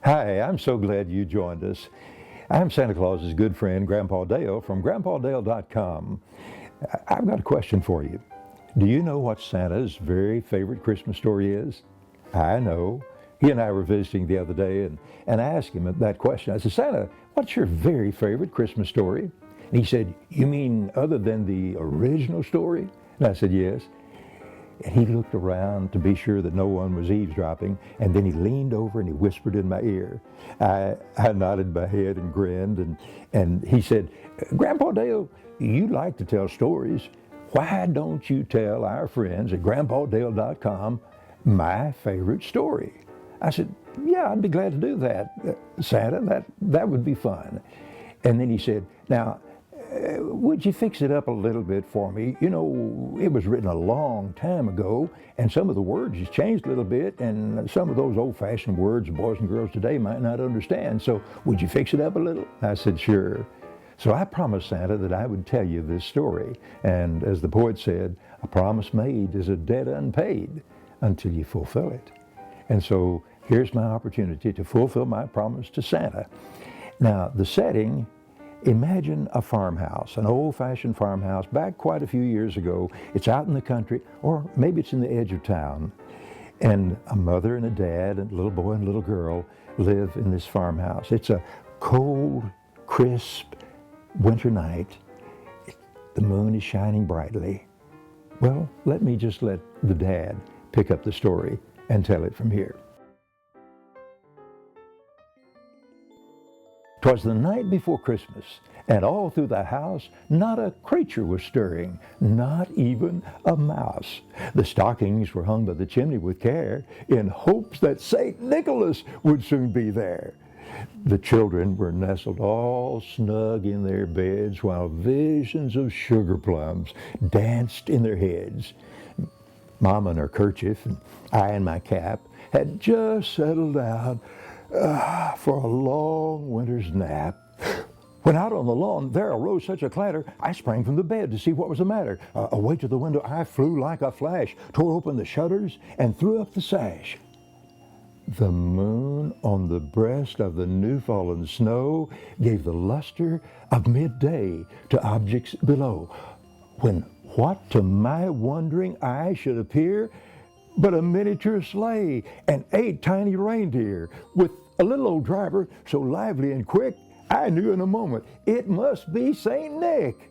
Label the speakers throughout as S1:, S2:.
S1: Hi, I'm so glad you joined us. I'm Santa Claus's good friend, Grandpa Dale from GrandpaDale.com. I've got a question for you. Do you know what Santa's very favorite Christmas story is? I know. He and I were visiting the other day, and I asked him that question. I said, Santa, what's your very favorite Christmas story? And he said, you mean other than the original story? And I said, yes. And he looked around to be sure that no one was eavesdropping, and then he leaned over and he whispered in my ear. I nodded my head and grinned, and he said, Grandpa Dale, you like to tell stories. Why don't you tell our friends at GrandpaDale.com my favorite story? I said, yeah, I'd be glad to do that, Santa. That would be fun. And then he said, now, would you fix it up a little bit for me? You know, it was written a long time ago, and some of the words has changed a little bit, and some of those old-fashioned words boys and girls today might not understand. So would you fix it up a little? I said, sure. So I promised Santa that I would tell you this story. And as the poet said, a promise made is a debt unpaid until you fulfill it. And so here's my opportunity to fulfill my promise to Santa. Now, the setting, imagine a farmhouse, an old-fashioned farmhouse back quite a few years ago. It's out in the country, or maybe it's in the edge of town. And a mother and a dad and a little boy and a little girl live in this farmhouse. It's a cold, crisp winter night. The moon is shining brightly. Well, let me just let the dad pick up the story and tell it from here. 'Twas the night before Christmas, and all through the house not a creature was stirring, not even a mouse. The stockings were hung by the chimney with care, in hopes that St. Nicholas would soon be there. The children were nestled all snug in their beds, while visions of sugar plums danced in their heads. Mama in her kerchief, and I in my cap, had just settled down for a long winter's nap. When out on the lawn there arose such a clatter, I sprang from the bed to see what was the matter. Away to the window I flew like a flash, tore open the shutters, and threw up the sash. The moon on the breast of the new-fallen snow gave the luster of midday to objects below, when what to my wondering eye should appear but a miniature sleigh and 8 tiny reindeer, with a little old driver so lively and quick, I knew in a moment it must be St. Nick.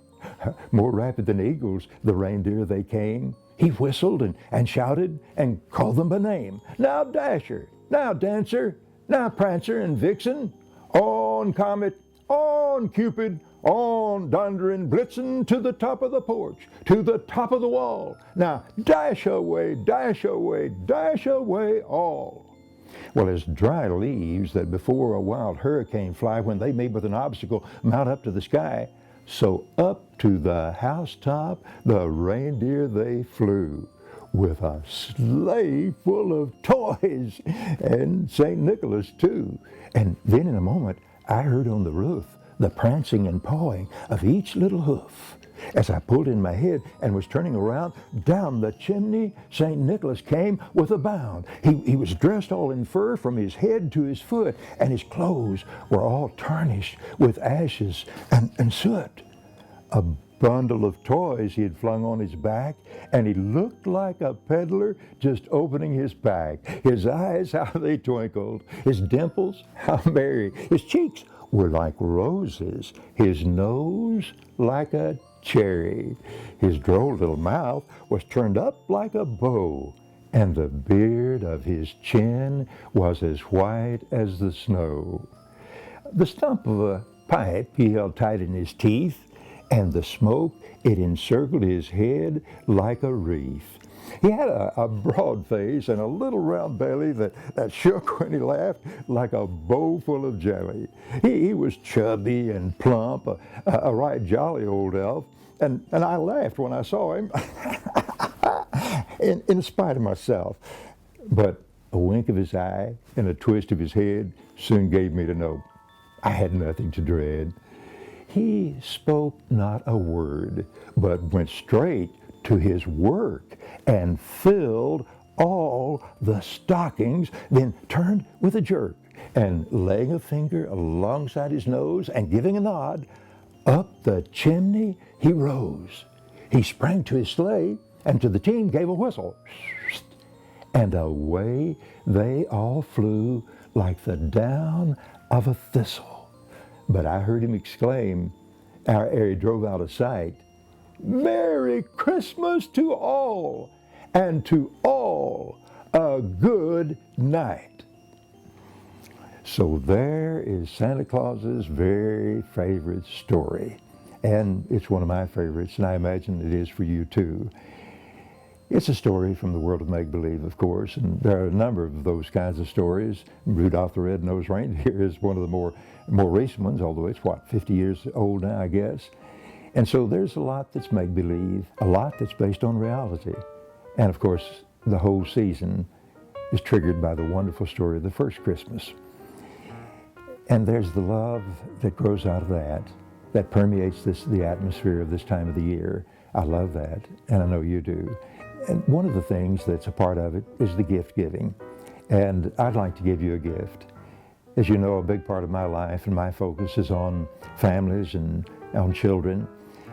S1: More rapid than eagles, the reindeer they came. He whistled and shouted and called them by name. Now Dasher, now Dancer, now Prancer and Vixen, on Comet, on Cupid, on Donder and Blitzen, to the top of the porch, to the top of the wall. Now dash away, dash away, dash away all. Well, as dry leaves that before a wild hurricane fly when they meet with an obstacle mount up to the sky, so up to the housetop the reindeer they flew, with a sleigh full of toys, and St. Nicholas too. And then in a moment I heard on the roof the prancing and pawing of each little hoof. As I pulled in my head and was turning around, down the chimney St. Nicholas came with a bound. He was dressed all in fur from his head to his foot, and his clothes were all tarnished with ashes and soot. A bundle of toys he had flung on his back, and he looked like a peddler just opening his pack. His eyes, how they twinkled. His dimples, how merry. His cheeks were like roses. His nose like a cherry. His droll little mouth was turned up like a bow, and the beard of his chin was as white as the snow. The stump of a pipe he held tight in his teeth, and the smoke, it encircled his head like a wreath. He had a broad face and a little round belly that shook when he laughed like a bowl full of jelly. He was chubby and plump, a right jolly old elf, and I laughed when I saw him, in spite of myself. But a wink of his eye and a twist of his head soon gave me to know I had nothing to dread. He spoke not a word, but went straight to his work and filled all the stockings, then turned with a jerk, and laying a finger alongside his nose and giving a nod, up the chimney he rose. He sprang to his sleigh and to the team gave a whistle. And away they all flew like the down of a thistle. But I heard him exclaim, ere he drove out of sight, "Merry Christmas to all, and to all a good night." So there is Santa Claus's very favorite story. And it's one of my favorites, and I imagine it is for you too. It's a story from the world of make-believe, of course, and there are a number of those kinds of stories. Rudolph the Red-Nosed Reindeer is one of the more recent ones, although it's, 50 years old now, I guess. And so there's a lot that's make-believe, a lot that's based on reality. And of course, the whole season is triggered by the wonderful story of the first Christmas. And there's the love that grows out of that permeates the atmosphere of this time of the year. I love that, and I know you do. And one of the things that's a part of it is the gift giving. And I'd like to give you a gift. As you know, a big part of my life and my focus is on families and on children.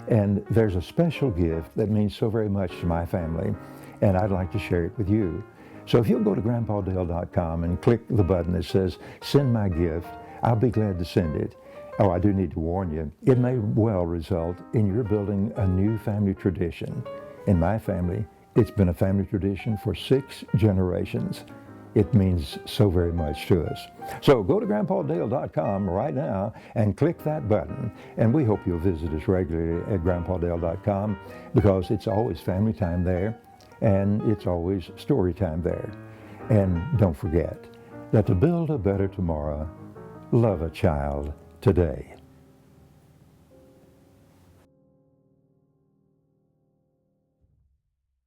S1: And there's a special gift that means so very much to my family, and I'd like to share it with you. So if you'll go to grandpadale.com and click the button that says, "Send my gift," I'll be glad to send it. Oh, I do need to warn you, it may well result in your building a new family tradition. In my family, it's been a family tradition for 6 generations. It means so very much to us. So go to grandpadale.com right now and click that button. And we hope you'll visit us regularly at grandpadale.com, because it's always family time there and it's always story time there. And don't forget that to build a better tomorrow, love a child today.